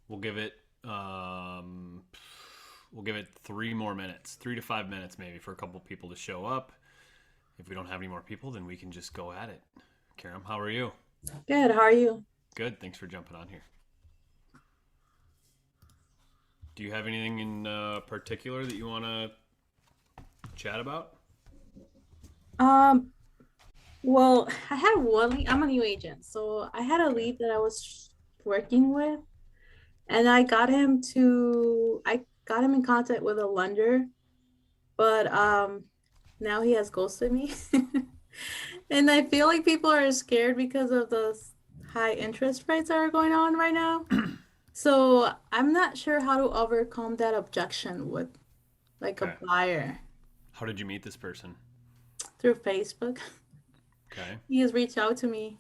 We'll give it we'll give it 3 more minutes, 3 to 5 minutes maybe for a couple people to show up. If we don't have any more people, then we can just go at it. Karam, how are you? Good. How are you? Good. Thanks for jumping on here. Do you have anything in particular that you want to chat about? Um, well, I had one lead. I'm a new agent, so I had a Okay. lead that I was working with, and I got him in contact with a lender, but now he has ghosted me. And I feel like people are scared because of the high interest rates that are going on right now. So I'm not sure how to overcome that objection with like a Okay. buyer How did you meet this person? through Facebook. Okay. He has reached out to me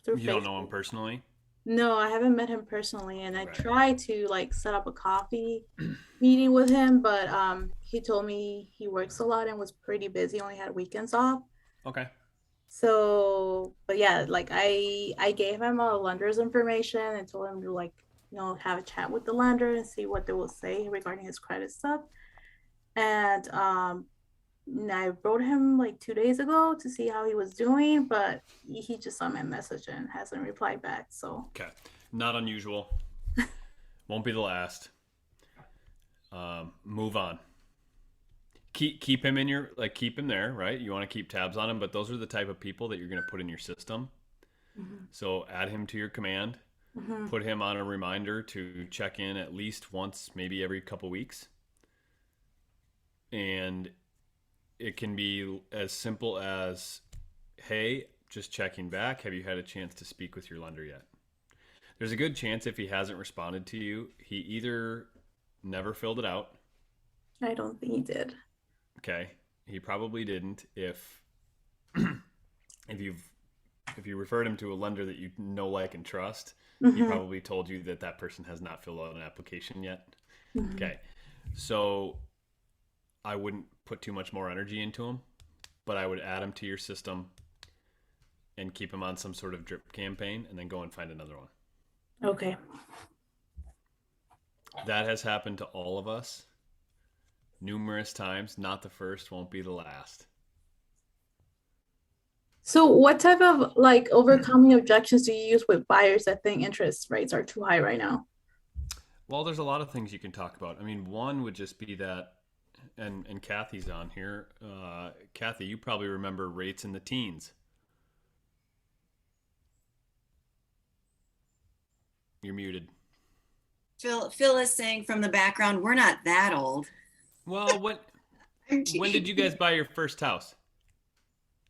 through You don't know him Facebook. personally? No, I haven't met him personally, and I Right. tried to like set up a coffee meeting with him, but he told me he works a lot and was pretty busy, only had weekends off. Okay. So, but yeah, like I gave him a lender's information and told him to like, have a chat with the lender and see what they will say regarding his credit stuff. And I wrote him like 2 days ago to see how he was doing, but he just saw my message and hasn't replied back. So Okay. Not unusual. Won't be the last. Move on. Keep him in your keep him there, right? You want to keep tabs on him, but those are the type of people that you're going to put in your system. mhm, So add him to your command. mhm. Put him on a reminder to check in at least once, maybe every couple weeks. And it can be as simple as, "Hey, just checking back. Have you had a chance to speak with your lender yet?" There's a good chance if he hasn't responded to you, he either never filled it out. I don't think he did. Okay, he probably didn't. If you've if you referred him to a lender that you know, like, and trust, he Mhm, probably told you that that person has not filled out an application yet. mhm. Okay, so I wouldn't put too much more energy into him, but I would add him to your system and keep him on some sort of drip campaign, and then go and find another one. Okay. That has happened to all of us numerous times. Not the first, won't be the last. So what type of like overcoming objections do you use with buyers that think interest rates are too high right now? Well, there's a lot of things you can talk about. I mean, one would just be that, and Kathy's on here. Kathy, you probably remember rates in the teens. You're muted. Phil is saying from the background, we're not that old. Well, I'm when did you guys buy your first house?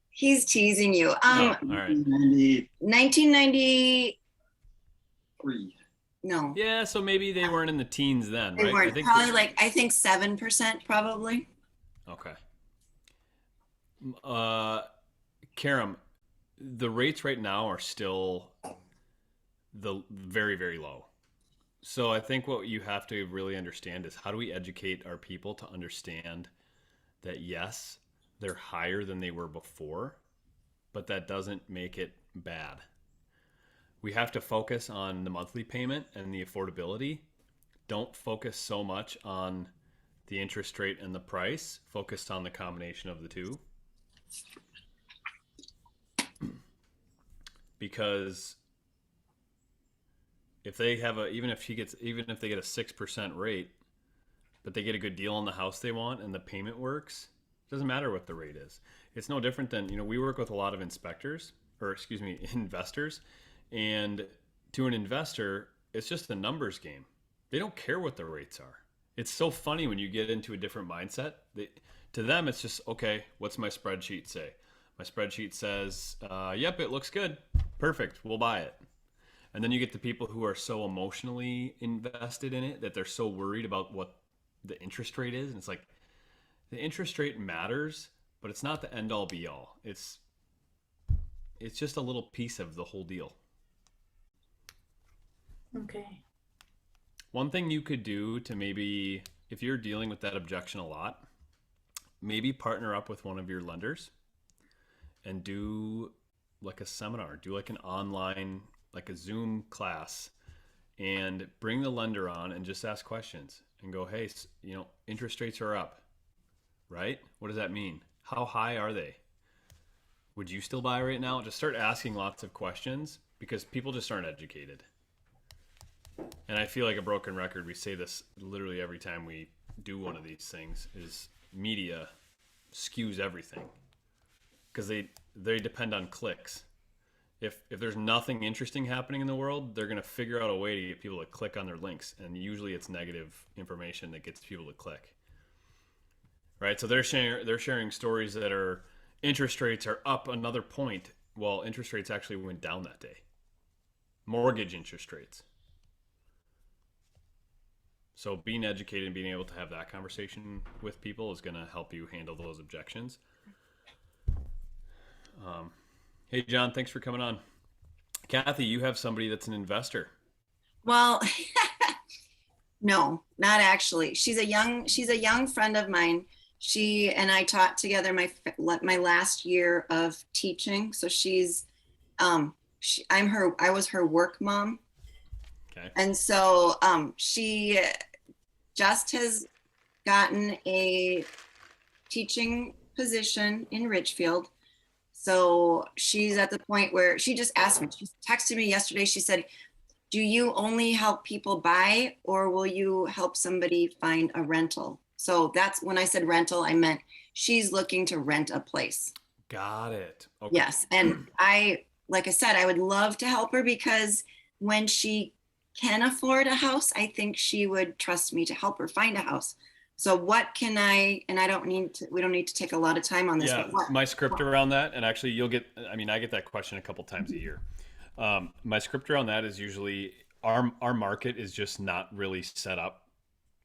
He's teasing you. Oh, all right. 1993. No, Yeah, so maybe they weren't in the teens then, they right? I weren't. think that. Probably like I think 7% probably. Okay. Uh, Karam, the rates right now are still the very, very low. So I think what you have to really understand is, how do we educate our people to understand that yes, they're higher than they were before, but that doesn't make it bad. We have to focus on the monthly payment and the affordability. Don't focus so much on the interest rate and the price. Focus on the combination of the two, because if they have a even if she gets even if they get a 6% rate, but they get a good deal on the house they want and the payment works, it doesn't matter what the rate is. It's no different than, we work with a lot of inspectors, or excuse me, investors, and to an investor, it's just a numbers game. They don't care what the rates are. It's so funny when you get into a different mindset. To them, it's just, okay, what's my spreadsheet say? My spreadsheet says, yep, it looks good. Perfect. We'll buy it. And then you get the people who are so emotionally invested in it that they're so worried about what the interest rate is. And it's like, the interest rate matters, but it's not the end all be all. It's just a little piece of the whole deal. Okay. One thing you could do to maybe, if you're dealing with that objection a lot, maybe partner up with one of your lenders and do like a seminar, do like an online, like a Zoom class, and bring the lender on and just ask questions and go, hey, interest rates are up, right? What does that mean? How high are they? Would you still buy right now? Just start asking lots of questions because people just aren't educated. And I feel like a broken record. We say this literally every time we do one of these things is media skews everything because they depend on clicks. If there's nothing interesting happening in the world, they're going to figure out a way to get people to click on their links. And usually it's negative information that gets people to click. Right? So they're sharing stories that are interest rates are up another point. Well, interest rates actually went down that day. Mortgage interest rates. So being educated and being able to have that conversation with people is going to help you handle those objections. Hey, John, thanks for coming on. Kathy, you have somebody that's an investor. Well, no, not actually. She's a young friend of mine. She and I taught together my last year of teaching. So I was her work mom. Okay. And so she just has gotten a teaching position in Ridgefield. So she's at the point where she just asked me, she texted me yesterday. She said, do you only help people buy or will you help somebody find a rental? So that's when I said rental, I meant she's looking to rent a place. Got it. Okay. Yes. And like I said, I would love to help her because when she can afford a house, I think she would trust me to help her find a house. So what can we don't need to take a lot of time on this. Yeah, my script around that, and actually I get that question a couple times a year. My script around that is usually our market is just not really set up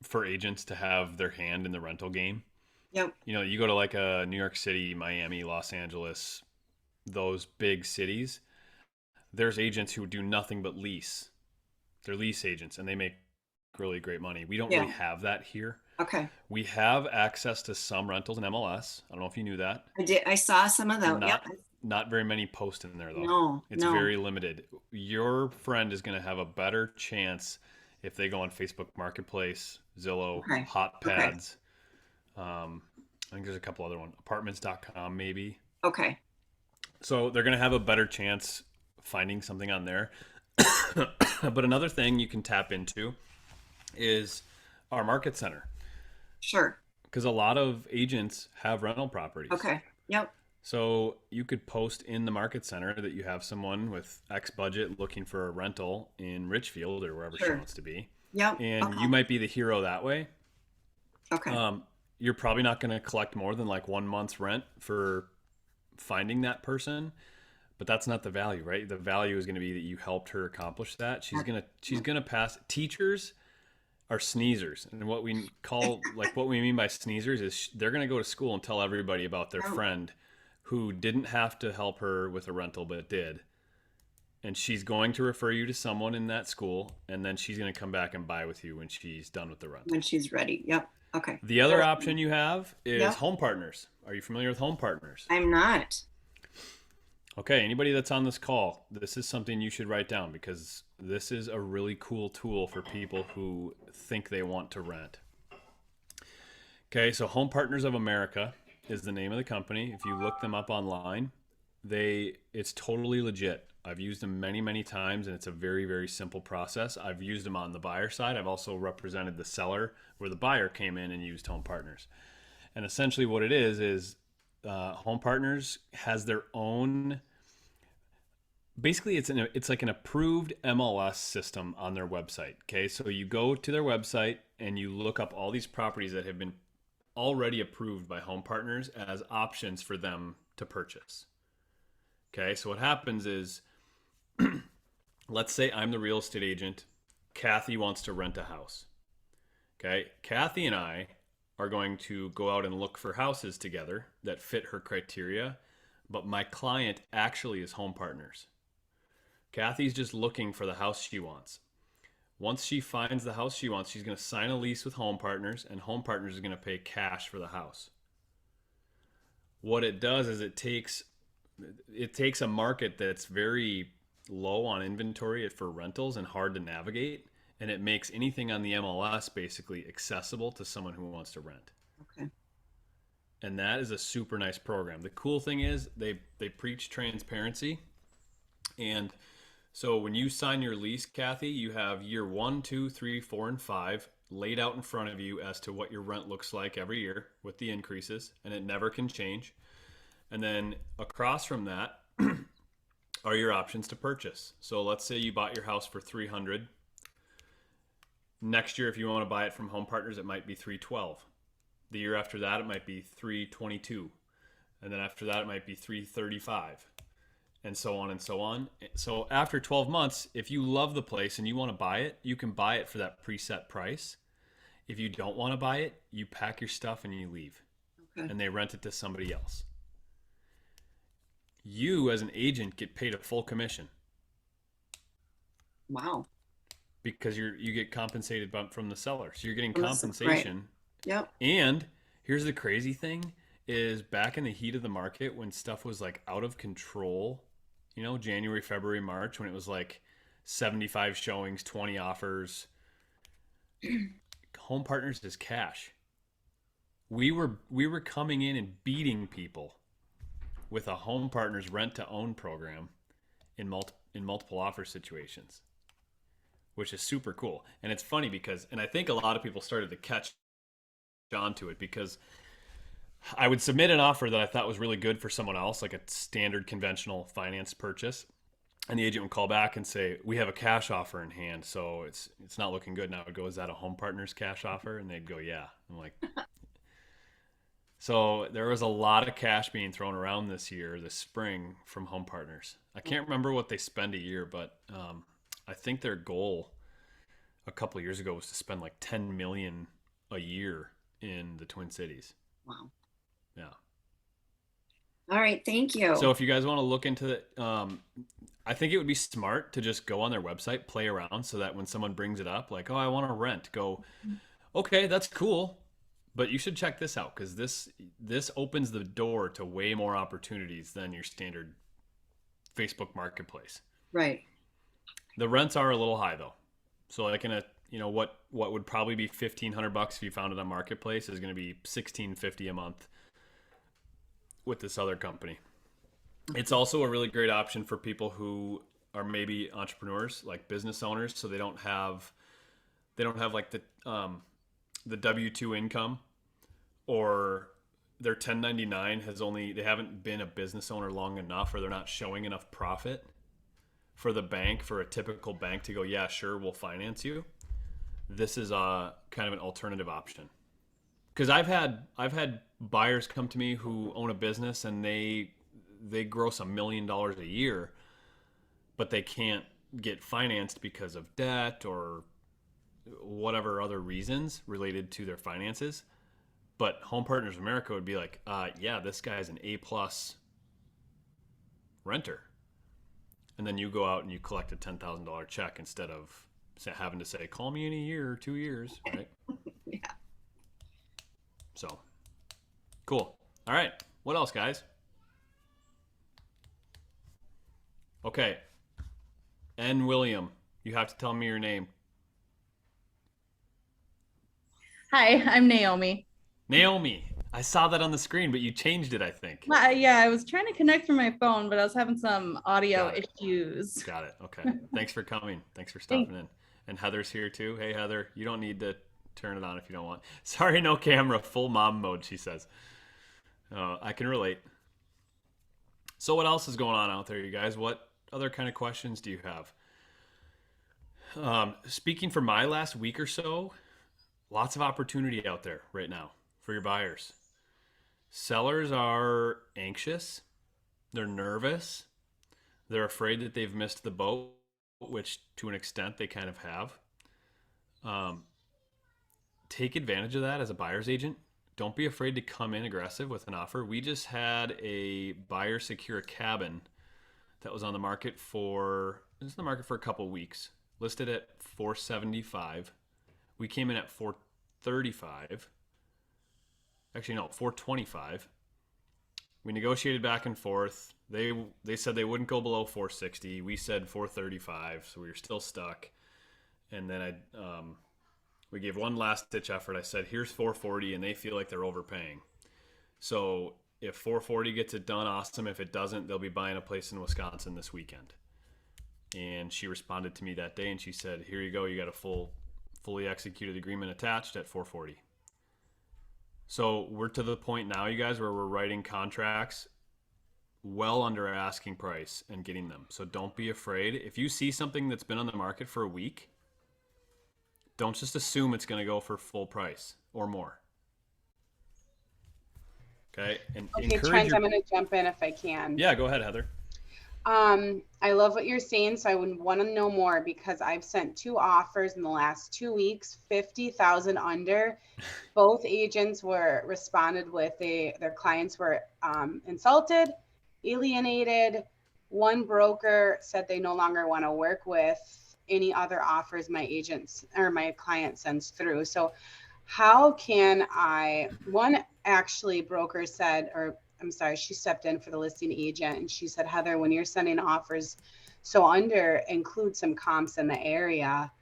for agents to have their hand in the rental game. Yep. You go to like a New York City, Miami, Los Angeles, those big cities, there's agents who do nothing but lease. They're lease agents and they make really great money. We don't really have that here. Okay. We have access to some rentals in MLS. I don't know if you knew that. I did. I saw some of those. Not very many post in there though. No, it's very limited. Your friend is going to have a better chance if they go on Facebook Marketplace, Zillow, Hot Pads. I think there's a couple other ones. Apartments.com maybe. Okay. So they're going to have a better chance finding something on there. But another thing you can tap into is our market center. Sure. Because a lot of agents have rental properties. Okay. Yep. So you could post in the market center that you have someone with X budget looking for a rental in Richfield or wherever she wants to be. Yep. And you might be the hero that way. Okay. You're probably not going to collect more than like 1 month's rent for finding that person, but that's not the value, right? The value is going to be that you helped her accomplish that. She's going to pass. Teachers are sneezers. And what we mean by sneezers is they're going to go to school and tell everybody about their friend who didn't have to help her with a rental, but did. And she's going to refer you to someone in that school, and then she's going to come back and buy with you when she's done with the rental. When she's ready. Yep. Okay. The other option you have is Home Partners. Are you familiar with Home Partners? I'm not. Okay, anybody that's on this call, this is something you should write down because this is a really cool tool for people who think they want to rent. Okay, so Home Partners of America is the name of the company. If you look them up online, it's totally legit. I've used them many, many times, and it's a very, very simple process. I've used them on the buyer side. I've also represented the seller where the buyer came in and used Home Partners. And essentially what it is Home Partners has their own, basically it's like an approved MLS system on their website. Okay, so you go to their website and you look up all these properties that have been already approved by Home Partners as options for them to purchase. Okay, so what happens is, let's say I'm the real estate agent. Kathy wants to rent a house. Okay, Kathy and I are going to go out and look for houses together that fit her criteria, but my client actually is Home Partners. Kathy's just looking for the house she wants. Once she finds the house she wants, she's going to sign a lease with Home Partners, and Home Partners is going to pay cash for the house. What it does is it takes a market that's very low on inventory for rentals and hard to navigate, and it makes anything on the MLS basically accessible to someone who wants to rent. Okay. And that is a super nice program. The cool thing is they preach transparency, and so when you sign your lease, Kathy, you have year 1, 2, 3, 4, and 5 laid out in front of you as to what your rent looks like every year with the increases, and it never can change. And then across from that are your options to purchase. So let's say you bought your house for $300. Next year, if you want to buy it from Home Partners, it might be $312. The year after that, it might be $322. And then after that, it might be $335. And so on and so on. So after 12 months, if you love the place and you want to buy it, you can buy it for that preset price. If you don't want to buy it, you pack your stuff and you leave. Okay. And they rent it to somebody else. You, as an agent, get paid a full commission Wow. because you get compensated from the seller. So you're getting From the seller, right. compensation. Yep. And here's the crazy thing is back in the heat of the market when stuff was like out of control, you know, January, February, March, when it was like 75 showings, 20 offers, Home Partners is cash. We were coming in and beating people with a Home Partners rent to own program in multiple offer situations, which is super cool. And it's funny because, and I think a lot of people started to catch on to it because I would submit an offer that I thought was really good for someone else, like a standard conventional finance purchase. And the agent would call back and say, we have a cash offer in hand, so it's not looking good. Now I would go, is that a Home Partners cash offer? And they'd go, yeah. I'm like, so there was a lot of cash being thrown around this spring from Home Partners. I can't remember what they spend a year, but I think their goal a couple of years ago was to spend like $10 million a year in the Twin Cities. Wow. Yeah. All right. Thank you. So if you guys want to look into it, I think it would be smart to just go on their website, play around, so that when someone brings it up, like, oh, I want to rent, go, okay, that's cool. But you should check this out because this opens the door to way more opportunities than your standard Facebook Marketplace. Right. The rents are a little high though. So like in a, you know, what would probably be $1,500 if you found it on Marketplace is going to be $1,650 a month with this other company. It's also a really great option for people who are maybe entrepreneurs, like business owners, so they don't have like the W-2 income, or their 1099 they haven't been a business owner long enough, or they're not showing enough profit for a typical bank to go, yeah, sure, we'll finance you. This is a kind of an alternative option. Because I've had buyers come to me who own a business and they gross $1 million a year, but they can't get financed because of debt or whatever other reasons related to their finances. But Home Partners America would be like, yeah, this guy's an A+ renter. And then you go out and you collect a $10,000 check instead of having to say, call me in a year or 2 years, right? Yeah. So, cool. All right. What else, guys? Okay. N. William, you have to tell me your name. Hi, I'm Naomi. Naomi. I saw that on the screen, but you changed it, I think. Yeah, I was trying to connect through my phone, but I was having some audio issues. Got it. Okay. Thanks for coming. Thanks for stopping in. And Heather's here too. Hey, Heather, you don't need to turn it on if you don't want. Sorry, no camera. Full mom mode, she says. I can relate. So what else is going on out there, you guys? What other kind of questions do you have? Speaking for my last week or so, lots of opportunity out there right now for your buyers. Sellers are anxious. They're nervous. They're afraid that they've missed the boat, which to an extent they kind of have. Take advantage of that as a buyer's agent. Don't be afraid to come in aggressive with an offer. We just had a buyer secure a cabin that was on the market for a couple of weeks, listed at $475. We came in at $435. Actually, no, $425. We negotiated back and forth. They said they wouldn't go below 460. We said 435, so we were still stuck. And then we gave one last ditch effort. I said, here's 440, and they feel like they're overpaying. So if 440 gets it done, awesome. If it doesn't, they'll be buying a place in Wisconsin this weekend. And she responded to me that day, and she said, here you go. You got a fully executed agreement attached at 440. So we're to the point now, you guys, where we're writing contracts well under asking price and getting them. So don't be afraid. If you see something that's been on the market for a week, don't just assume it's going to go for full price or more. Okay? And Okay, Trent, I'm going to jump in if I can. Yeah, go ahead, Heather. I love what you're saying, so I would want to know more because I've sent 2 offers in the last 2 weeks, 50,000 under. Both agents were responded with their clients were insulted, alienated. One broker said they no longer want to work with any other offers my agents or my client sends through. So how can one actually broker said, or I'm sorry, she stepped in for the listing agent and she said, Heather, when you're sending offers so under, include some comps in the area.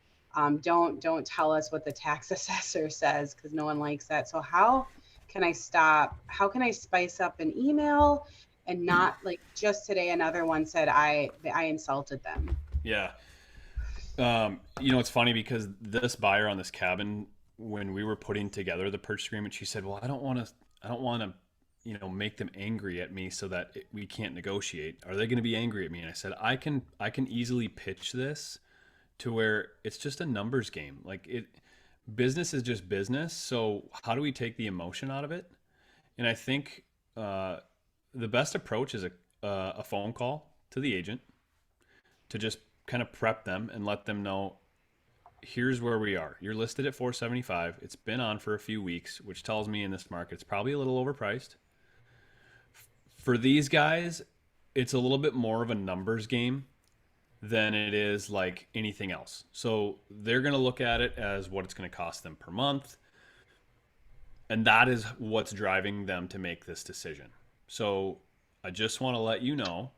Don't tell us what the tax assessor says because no one likes that. So how can I spice up an email and not like just today another one said I insulted them. Yeah. It's funny because this buyer on this cabin, when we were putting together the purchase agreement, she said, well, I don't want to make them angry at me so that we can't negotiate. Are they going to be angry at me? And I said, I can easily pitch this to where it's just a numbers game. Business is just business. So how do we take the emotion out of it? And I think the best approach is a phone call to the agent to just kind of prep them and let them know, here's where we are. You're listed at 475. It's been on for a few weeks, which tells me in this market, it's probably a little overpriced. For these guys, it's a little bit more of a numbers game than it is like anything else. So they're going to look at it as what it's going to cost them per month. And that is what's driving them to make this decision. So I just want to let you know,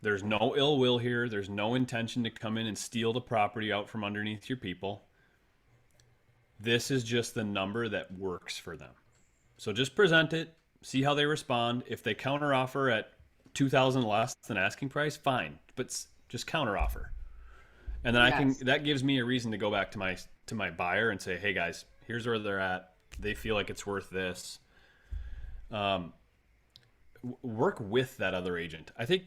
there's no ill will here. There's no intention to come in and steal the property out from underneath your people. This is just the number that works for them. So just present it, see how they respond. If they counteroffer at $2,000 less than asking price, fine, but just counteroffer. And then that gives me a reason to go back to my buyer and say, hey guys, here's where they're at. They feel like it's worth this. Work with that other agent. I think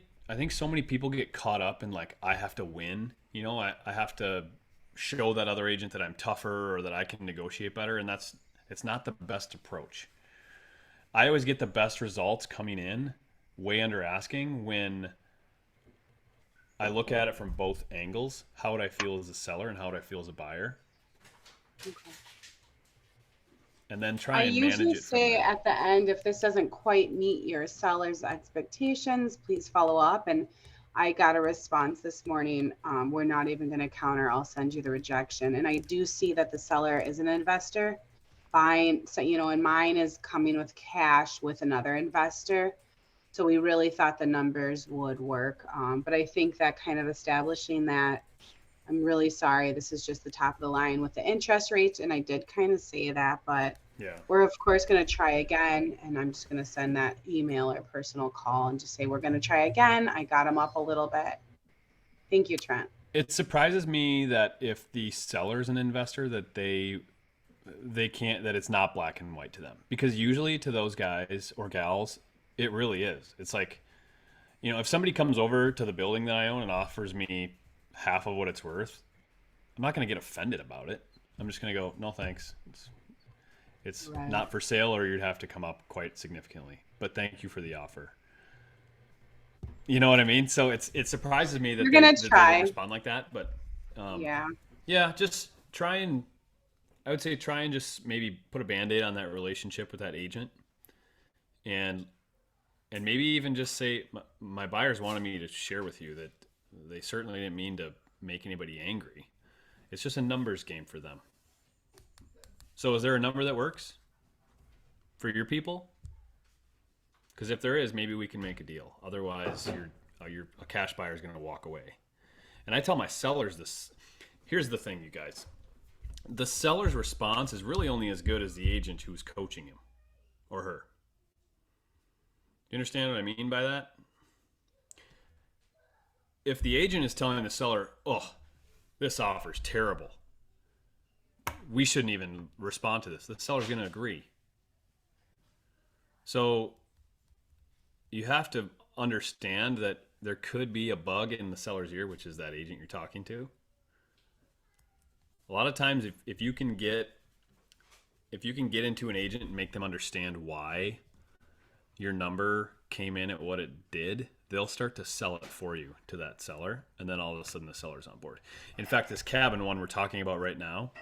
so many people get caught up in like, I have to win, I have to show that other agent that I'm tougher or that I can negotiate better. And it's not the best approach. I always get the best results coming in way under asking when I look at it from both angles. How would I feel as a seller and how would I feel as a buyer? Okay. And then try and manage it. I usually say at the end, if this doesn't quite meet your seller's expectations, please follow up. And I got a response this morning. We're not even going to counter. I'll send you the rejection. And I do see that the seller is an investor buying. So, and mine is coming with cash with another investor. So we really thought the numbers would work. But I think that kind of establishing that, I'm really sorry, this is just the top of the line with the interest rates. And I did kind of say that, but yeah, we're of course going to try again. And I'm just going to send that email or personal call and just say, we're going to try again. I got them up a little bit. Thank you, Trent. It surprises me that if the seller's an investor, that they can't, that it's not black and white to them, because usually to those guys or gals, it really is. It's like, if somebody comes over to the building that I own and offers me half of what it's worth, I'm not going to get offended about it. I'm just going to go, no, thanks. It's right. Not for sale, or you'd have to come up quite significantly, but thank you for the offer. You know what I mean? So it surprises me that, they don't respond like that, but just try and just maybe put a Band-Aid on that relationship with that agent, and maybe even just say, my buyers wanted me to share with you that they certainly didn't mean to make anybody angry. It's just a numbers game for them. So is there a number that works for your people? Because if there is, maybe we can make a deal. Otherwise, a cash buyer is going to walk away. And I tell my sellers this. Here's the thing, you guys. The seller's response is really only as good as the agent who's coaching him or her. Do you understand what I mean by that? If the agent is telling the seller, oh, this offer's terrible, we shouldn't even respond to this, the seller's going to agree. So you have to understand that there could be a bug in the seller's ear, which is that agent you're talking to. A lot of times, if you can get into an agent and make them understand why your number came in at what it did, they'll start to sell it for you to that seller, and then all of a sudden the seller's on board. In fact, this cabin one we're talking about right now,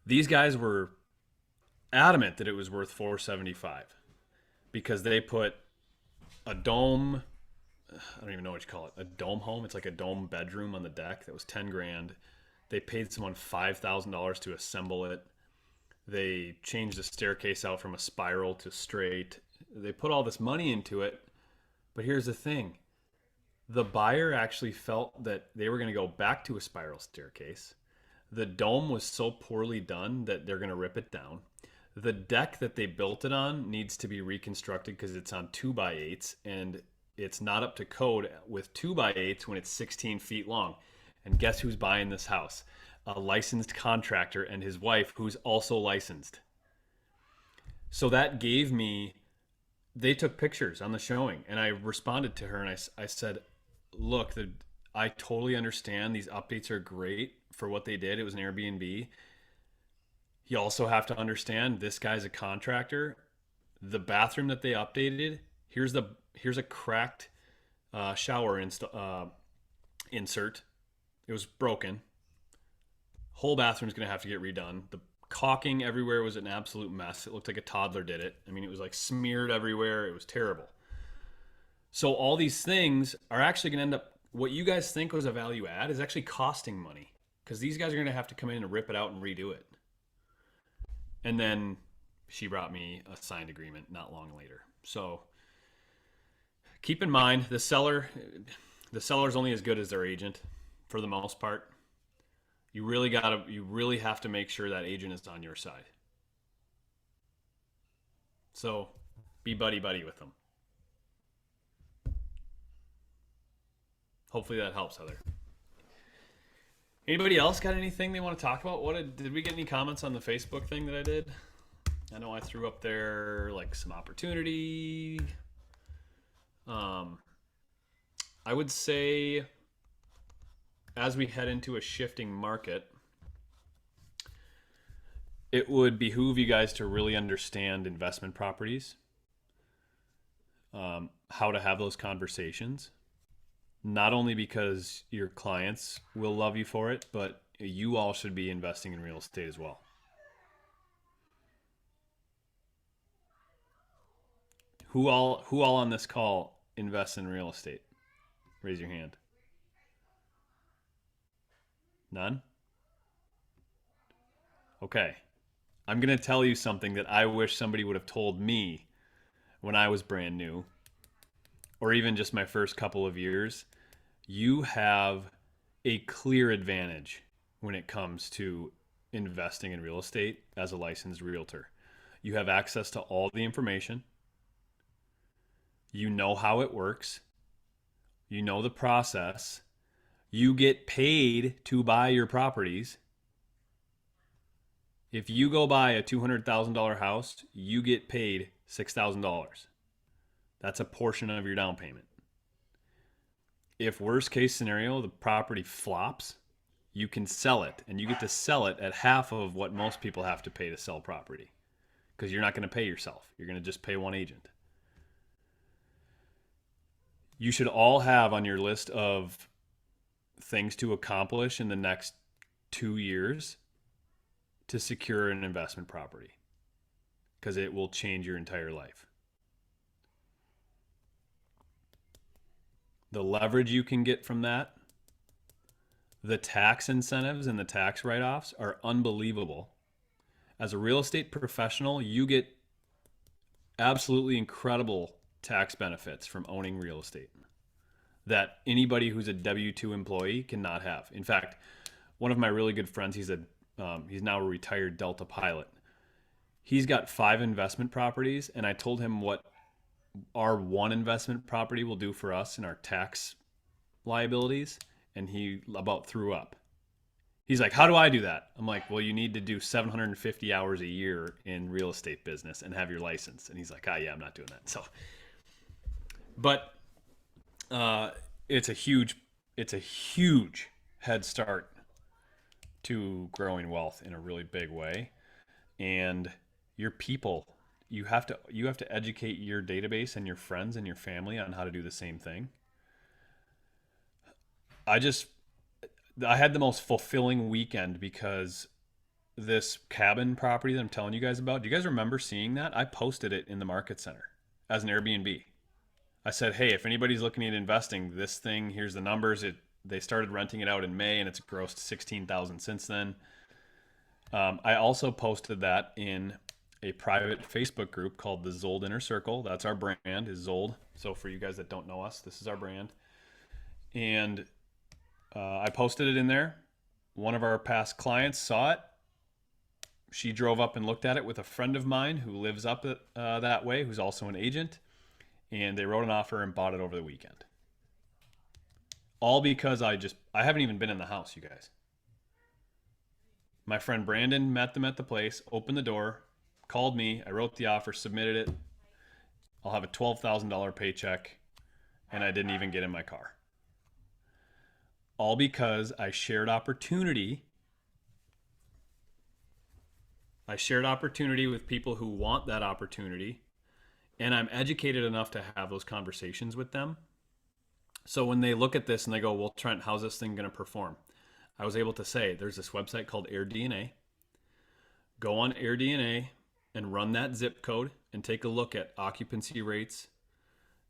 these guys were adamant that it was worth $475 because they put a dome, I don't even know what you call it, a dome home. It's like a dome bedroom on the deck that was 10 grand. They paid someone $5,000 to assemble it. They changed the staircase out from a spiral to straight. They put all this money into it. But here's the thing. The buyer actually felt that they were going to go back to a spiral staircase. The dome was so poorly done that they're going to rip it down. The deck that they built it on needs to be reconstructed because it's on 2x8s and it's not up to code with 2x8s when it's 16 feet long. And guess who's buying this house? A licensed contractor and his wife who's also licensed. So that gave me, they took pictures on the showing and I responded to her and I said, look, I totally understand these updates are great for what they did. It was an Airbnb. You also have to understand this guy's a contractor. The bathroom that they updated, here's a cracked shower insert. It was broken. Whole bathroom's gonna have to get redone. The caulking everywhere was an absolute mess. It looked like a toddler did it. I mean, it was like smeared everywhere. It was terrible. So all these things are actually gonna end up, what you guys think was a value add is actually costing money because these guys are gonna have to come in and rip it out and redo it. And then she brought me a signed agreement not long later. So keep in mind, the seller's only as good as their agent for the most part. You really have to make sure that agent is on your side. So be buddy with them. Hopefully that helps, Heather. Anybody else got anything they want to talk about? Did we get any comments on the Facebook thing that I did? I know I threw up there like some opportunity. I would say as we head into a shifting market, it would behoove you guys to really understand investment properties, how to have those conversations. Not only because your clients will love you for it, but you all should be investing in real estate as well. Who all on this call invests in real estate? Raise your hand. None? Okay. I'm going to tell you something that I wish somebody would have told me when I was brand new, or even just my first couple of years. You have a clear advantage when it comes to investing in real estate as a licensed realtor. You have access to all the information. You know how it works. You know the process. You get paid to buy your properties. If you go buy a $200,000 house, you get paid $6,000. That's a portion of your down payment. If worst case scenario, the property flops, you can sell it, and you get to sell it at half of what most people have to pay to sell property, because you're not going to pay yourself. You're going to just pay one agent. You should all have on your list of things to accomplish in the next 2 years to secure an investment property, because it will change your entire life. The leverage you can get from that, the tax incentives and the tax write-offs are unbelievable. As a real estate professional, you get absolutely incredible tax benefits from owning real estate that anybody who's a W-2 employee cannot have. In fact, one of my really good friends, he's now a retired Delta pilot. He's got 5 investment properties, and I told him what our one investment property will do for us in our tax liabilities, and he about threw up. He's like, how do I do that? I'm like, well, you need to do 750 hours a year in real estate business and have your license. And he's like, yeah, I'm not doing that. So, but it's a huge head start to growing wealth in a really big way. And your people, you have to educate your database and your friends and your family on how to do the same thing. I had the most fulfilling weekend because this cabin property that I'm telling you guys about, do you guys remember seeing that? I posted it in the market center as an Airbnb. I said, hey, if anybody's looking at investing, this thing, here's the numbers. They started renting it out in May, and it's grossed 16,000 since then. I also posted that in a private Facebook group called the Zold Inner Circle. That's our brand, is Zold. So for you guys that don't know us, this is our brand. And I posted it in there. One of our past clients saw it. She drove up and looked at it with a friend of mine who lives up that way, who's also an agent. And they wrote an offer and bought it over the weekend. All because I haven't even been in the house, you guys. My friend Brandon met them at the place, opened the door, called me. I wrote the offer, submitted it. I'll have a $12,000 paycheck, and I didn't even get in my car. All because I shared opportunity. I shared opportunity with people who want that opportunity, and I'm educated enough to have those conversations with them. So when they look at this and they go, well, Trent, how's this thing going to perform? I was able to say, there's this website called AirDNA. Go on AirDNA and run that zip code and take a look at occupancy rates,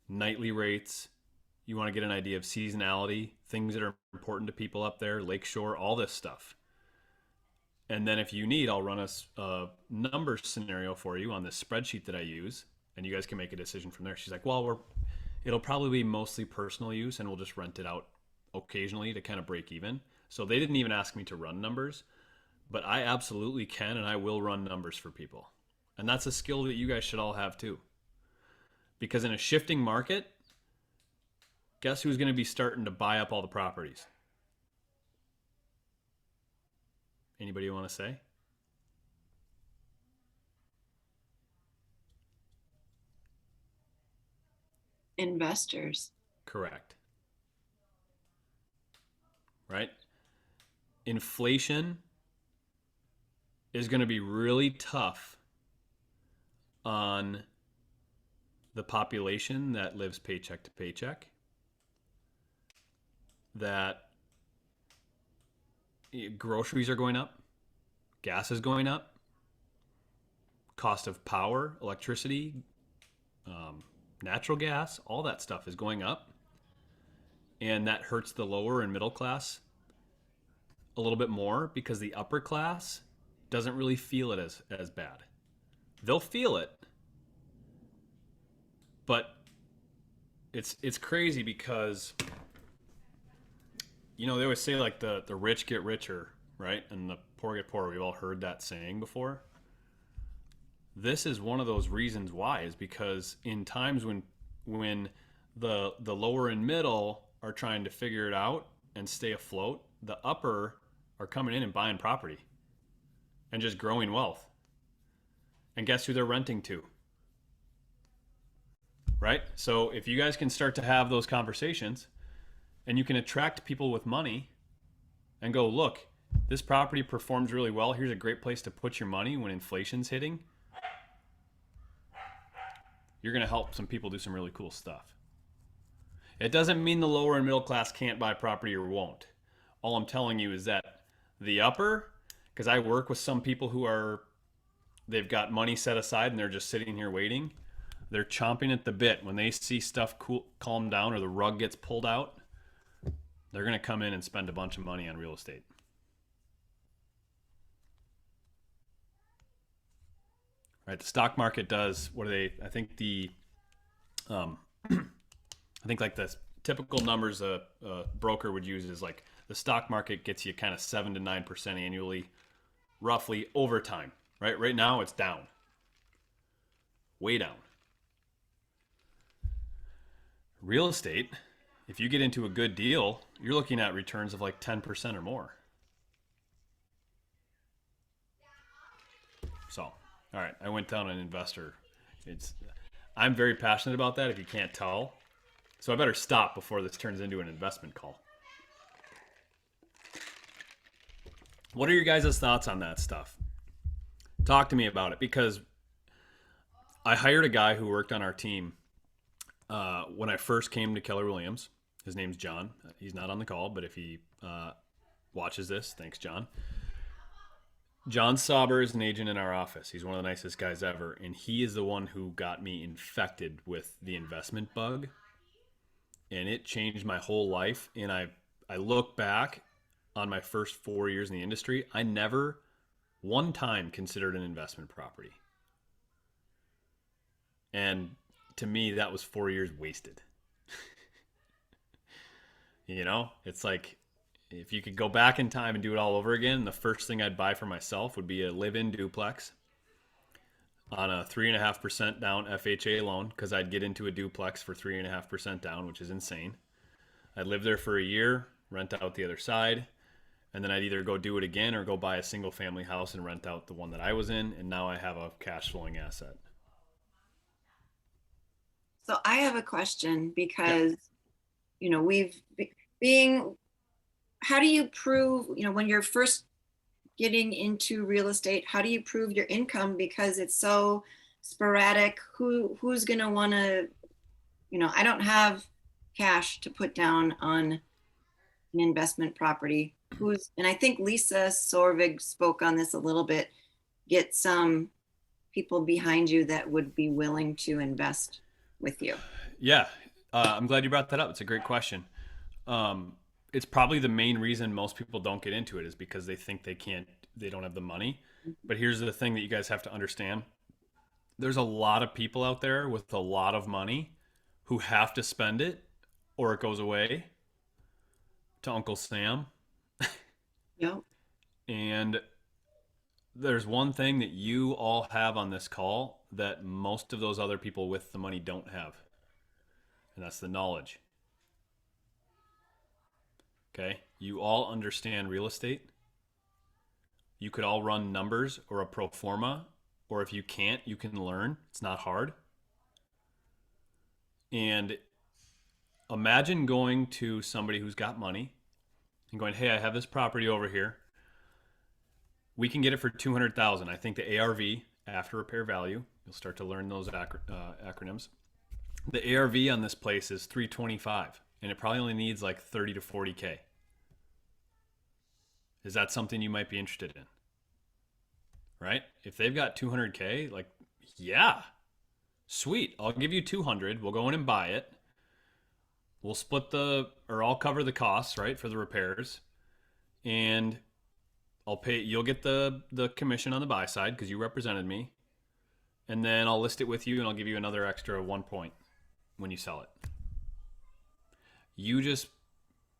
nightly rates. You want to get an idea of seasonality, things that are important to people up there, Lakeshore, all this stuff. And then if you need, I'll run a numbers scenario for you on this spreadsheet that I use, and you guys can make a decision from there. She's like, well, it'll probably be mostly personal use, and we'll just rent it out occasionally to kind of break even. So they didn't even ask me to run numbers, but I absolutely can, and I will run numbers for people. And that's a skill that you guys should all have too. Because in a shifting market, guess who's going to be starting to buy up all the properties? Anybody want to say? Investors. Correct. Right? Inflation is going to be really tough on the population that lives paycheck to paycheck. That groceries are going up, gas is going up, cost of power, electricity, natural gas, all that stuff is going up. And that hurts the lower and middle class a little bit more because the upper class doesn't really feel it as bad. They'll feel it, but it's crazy because, you know, they always say like the rich get richer, right? And the poor get poorer. We've all heard that saying before. This is one of those reasons why, is because in times when the lower and middle are trying to figure it out and stay afloat, the upper are coming in and buying property and just growing wealth. And guess who they're renting to? Right? So if you guys can start to have those conversations and you can attract people with money and go, look, this property performs really well. Here's a great place to put your money when inflation's hitting. You're going to help some people do some really cool stuff. It doesn't mean the lower and middle class can't buy property or won't. All I'm telling you is that the upper, because I work with some people they've got money set aside and they're just sitting here waiting. They're chomping at the bit. When they see stuff calm down or the rug gets pulled out, they're going to come in and spend a bunch of money on real estate. right? The stock market does, what are they? I think I think like the typical numbers a broker would use is like the stock market gets you kind of 7 to 9% annually, roughly over time, right? Right now it's down, way down. Real estate, if you get into a good deal, you're looking at returns of like 10% or more. So, all right, I went down an investor. I'm very passionate about that if you can't tell. So I better stop before this turns into an investment call. What are your guys' thoughts on that stuff? Talk to me about it, because I hired a guy who worked on our team when I first came to Keller Williams. His name's John. He's not on the call, but if he watches this, thanks, John. John Sauber is an agent in our office. He's one of the nicest guys ever, and he is the one who got me infected with the investment bug. And it changed my whole life. And I look back on my first 4 years in the industry, I never one time considered an investment property. And to me, that was 4 years wasted. You know, it's like, if you could go back in time and do it all over again, the first thing I'd buy for myself would be a live-in duplex on a 3.5% down FHA loan, because I'd get into a duplex for 3.5% down, which is insane. I'd live there for a year, rent out the other side, and then I'd either go do it again or go buy a single family house and rent out the one that I was in, and now I have a cash flowing asset. So I have a question, because, you know, how do you prove, you know, when you're first getting into real estate, how do you prove your income? Because it's so sporadic. Who's going to want to, you know, I don't have cash to put down on an investment property. And I think Lisa Sorvig spoke on this a little bit. Get some people behind you that would be willing to invest with you. Yeah. I'm glad you brought that up. It's a great question. It's probably the main reason most people don't get into it, is because they think they don't have the money. But here's the thing that you guys have to understand. There's a lot of people out there with a lot of money who have to spend it or it goes away to Uncle Sam. Yep. And there's one thing that you all have on this call that most of those other people with the money don't have. And that's the knowledge. Okay, you all understand real estate. You could all run numbers or a pro forma, or if you can't, you can learn. It's not hard. And imagine going to somebody who's got money and going, hey, I have this property over here. We can get it for $200,000. I think the ARV, after repair value, you'll start to learn those acronyms. The ARV on this place is $325,000. And it probably only needs like 30 to 40K. Is that something you might be interested in? Right? If they've got 200K, like, yeah, sweet. I'll give you 200. We'll go in and buy it. We'll I'll cover the costs, right, for the repairs. And you'll get the commission on the buy side because you represented me. And then I'll list it with you and I'll give you another extra 1 point when you sell it. You just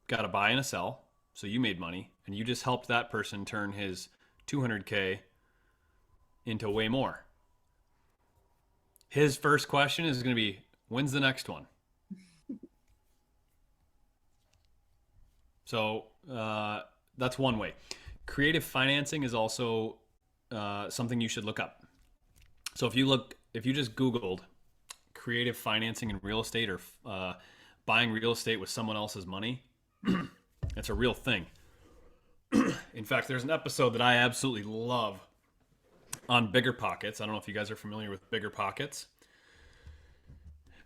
got a buy and a sell, so you made money, and you just helped that person turn his 200K into way more. His first question is going to be, when's the next one? So that's one way. Creative financing is also something you should look up. So if you just Googled creative financing in real estate, or buying real estate with someone else's money, it's a real thing. In fact, there's an episode that I absolutely love on Bigger Pockets. I don't know if you guys are familiar with Bigger Pockets.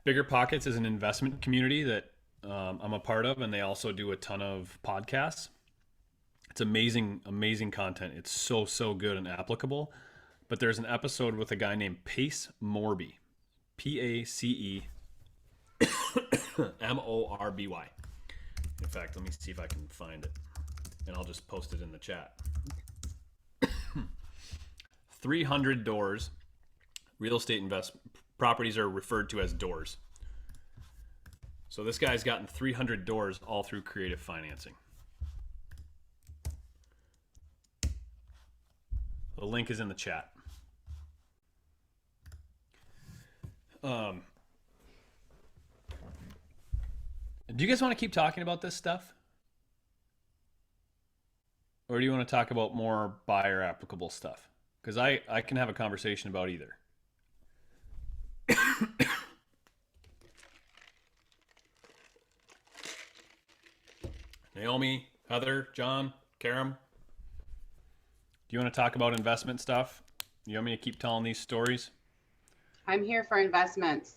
Bigger Pockets is an investment community that I'm a part of, and they also do a ton of podcasts. It's amazing, amazing content. It's so good and applicable. But there's an episode with a guy named Pace Morby, Pace Morby. In fact, let me see if I can find it, and I'll just post it in the chat. 300 doors Real estate properties are referred to as doors. So this guy's gotten 300 doors all through creative financing. The link is in the chat. Do you guys want to keep talking about this stuff? Or do you want to talk about more buyer applicable stuff? Because I can have a conversation about either. Naomi, Heather, John, Karam, do you want to talk about investment stuff? You want me to keep telling these stories? I'm here for investments.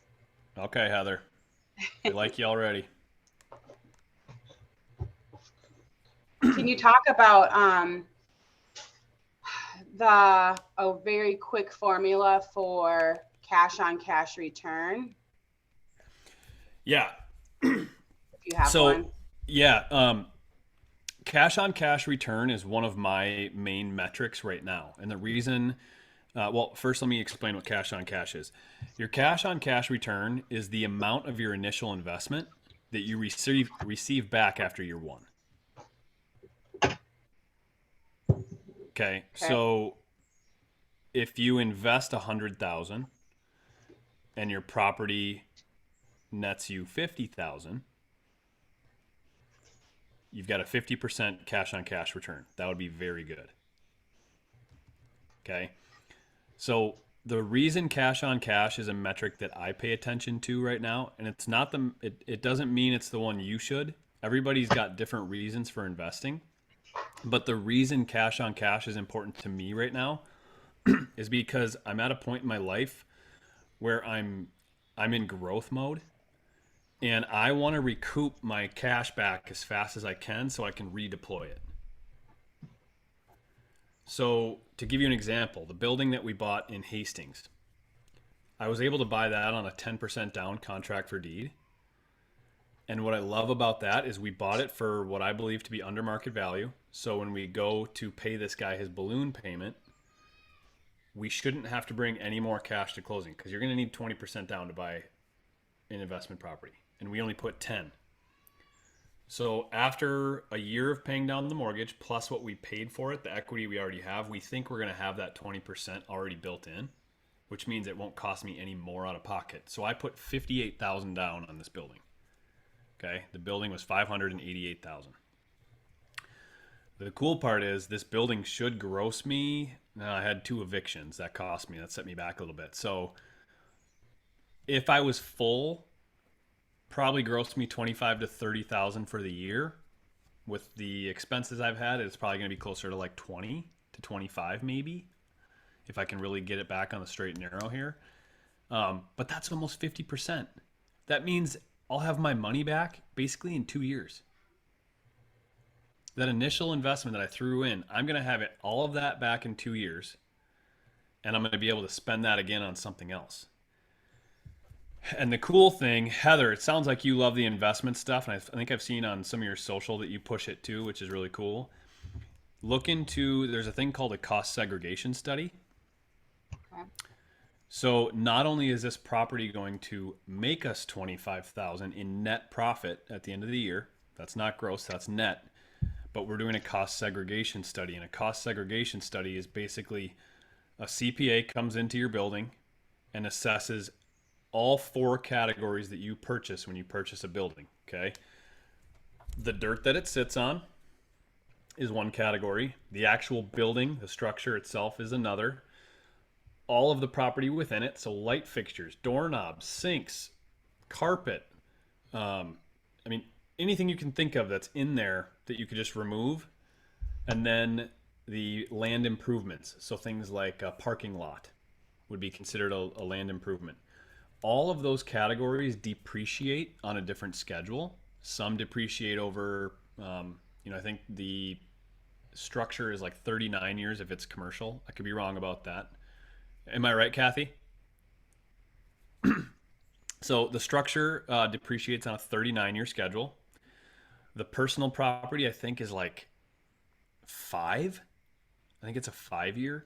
Okay, Heather. I like you already. Can you talk about a very quick formula for cash on cash return? Yeah. If you have one. Yeah, cash on cash return is one of my main metrics right now. And the reason, well, first let me explain what cash on cash is. Your cash on cash return is the amount of your initial investment that you receive back after year one. Okay, so if you invest 100,000 and your property nets you 50,000, you've got a 50% cash on cash return. That would be very good. Okay, so the reason cash on cash is a metric that I pay attention to right now, and it's not it doesn't mean it's the one you should. Everybody's got different reasons for investing. But the reason cash on cash is important to me right now is because I'm at a point in my life where I'm in growth mode, and I want to recoup my cash back as fast as I can so I can redeploy it. So to give you an example, the building that we bought in Hastings, I was able to buy that on a 10% down contract for deed. And what I love about that is we bought it for what I believe to be under market value. So when we go to pay this guy his balloon payment, we shouldn't have to bring any more cash to closing, because you're going to need 20% down to buy an investment property. And we only put 10. So after a year of paying down the mortgage, plus what we paid for it, the equity we already have, we think we're going to have that 20% already built in, which means it won't cost me any more out of pocket. So I put $58,000 down on this building. Okay, the building was $588,000. The cool part is this building should gross me. Now, I had 2 evictions that cost me. That set me back a little bit. So if I was full, probably grossed me $25,000 to $30,000 for the year. With the expenses I've had, it's probably going to be closer to like 20 to 25 maybe, if I can really get it back on the straight and narrow here. But that's almost 50%. That means I'll have my money back basically in 2 years. That initial investment that I threw in, I'm going to have it, all of that back in 2 years. And I'm going to be able to spend that again on something else. And the cool thing, Heather, it sounds like you love the investment stuff. And I think I've seen on some of your social that you push it too, which is really cool. Look into, there's a thing called a cost segregation study. Okay. So not only is this property going to make us $25,000 in net profit at the end of the year, that's not gross, that's net, but we're doing a cost segregation study. And a cost segregation study is basically a CPA comes into your building and assesses all 4 categories that you purchase when you purchase a building, okay? The dirt that it sits on is one category. The actual building, the structure itself, is another. All of the property within it, so light fixtures, doorknobs, sinks, carpet, anything you can think of that's in there that you could just remove. And then the land improvements, so things like a parking lot would be considered a land improvement. All of those categories depreciate on a different schedule. Some depreciate over, I think the structure is like 39 years if it's commercial. I could be wrong about that. Am I right, Kathy? So the structure depreciates on a 39-year schedule. The personal property, I think, is like 5. I think it's a 5-year.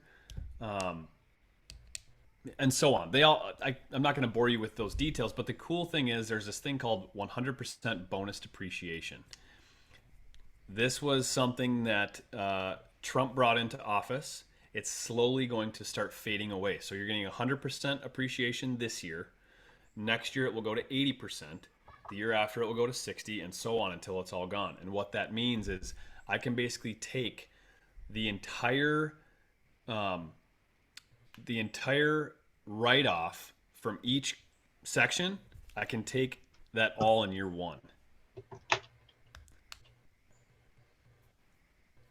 and so on. They all, I'm not going to bore you with those details, but the cool thing is there's this thing called 100% bonus depreciation. This was something that Trump brought into office. It's slowly going to start fading away. So you're getting 100% appreciation this year. Next year it will go to 80%. The year after it will go to 60, and so on until it's all gone. And what that means is I can basically take the entire write-off from each section. I can take that all in year one.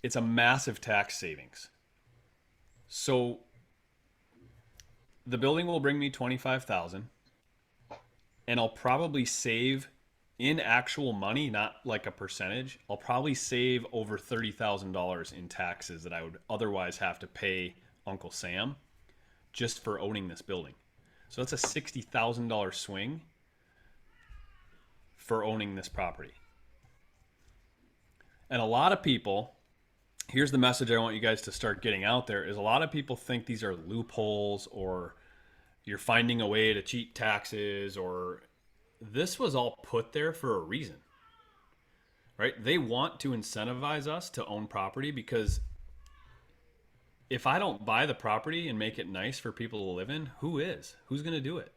It's a massive tax savings. So the building will bring me $25,000, and I'll probably save in actual money, not like a percentage. I'll probably save over $30,000 in taxes that I would otherwise have to pay Uncle Sam just for owning this building. So that's a $60,000 swing for owning this property. And a lot of people, here's the message I want you guys to start getting out there, is a lot of people think these are loopholes, or you're finding a way to cheat taxes, or this was all put there for a reason, right? They want to incentivize us to own property, because if I don't buy the property and make it nice for people to live in, who is? Who's going to do it?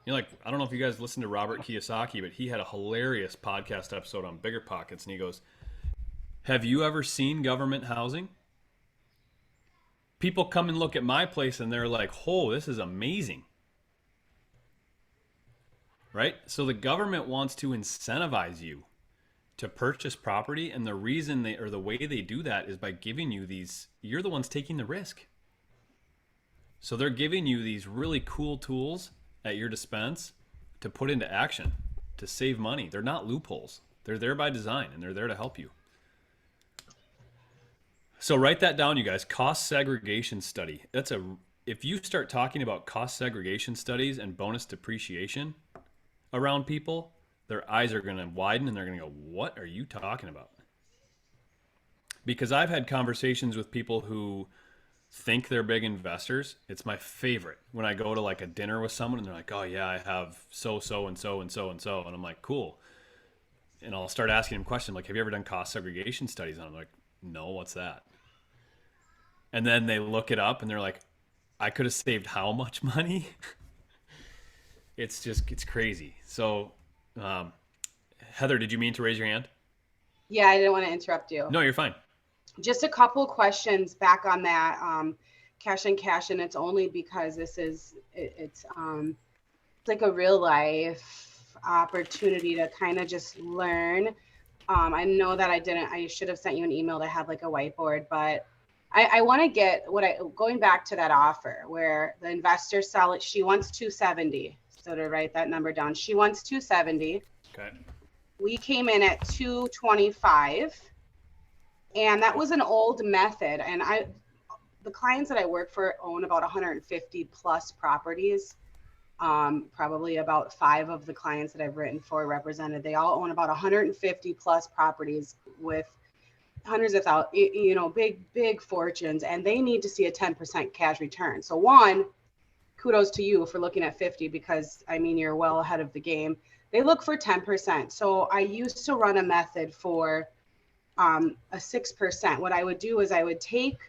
You know, like, I don't know if you guys listened to Robert Kiyosaki, but he had a hilarious podcast episode on Bigger Pockets, and he goes, have you ever seen government housing? People come and look at my place and they're like, oh, this is amazing. Right? So the government wants to incentivize you to purchase property, and the reason they, or the way they do that, is by giving you these, you're the ones taking the risk. So they're giving you these really cool tools at your dispense to put into action to save money. They're not loopholes. They're there by design, and they're there to help you. So write that down, you guys. Cost segregation study. If you start talking about cost segregation studies and bonus depreciation around people, their eyes are going to widen and they're going to go, what are you talking about? Because I've had conversations with people who think they're big investors. It's my favorite when I go to like a dinner with someone and they're like, oh yeah, I have so and so and so and so. And I'm like, cool. And I'll start asking them questions like, have you ever done cost segregation studies? And I'm like, no, what's that? And then they look it up and they're like, I could have saved how much money? It's crazy. So, Heather, did you mean to raise your hand? Yeah, I didn't want to interrupt you. No, you're fine. Just a couple questions back on that cash in, and it's only because it's like a real life opportunity to kind of just learn. I know that I should have sent you an email to have like a whiteboard, but I want to get going back to that offer where the investor sell it. She wants 270. So to write that number down, she wants 270. Okay. We came in at 225. And that was an old method. And the clients that I work for own about 150 plus properties. Probably about 5 of the clients that I've written for represented, they all own about 150 plus properties with hundreds of thousands, big fortunes, and they need to see a 10% cash return. So one, kudos to you for looking at 50, because I mean, you're well ahead of the game. They look for 10%. So I used to run a method for a 6%. What I would do is I would take,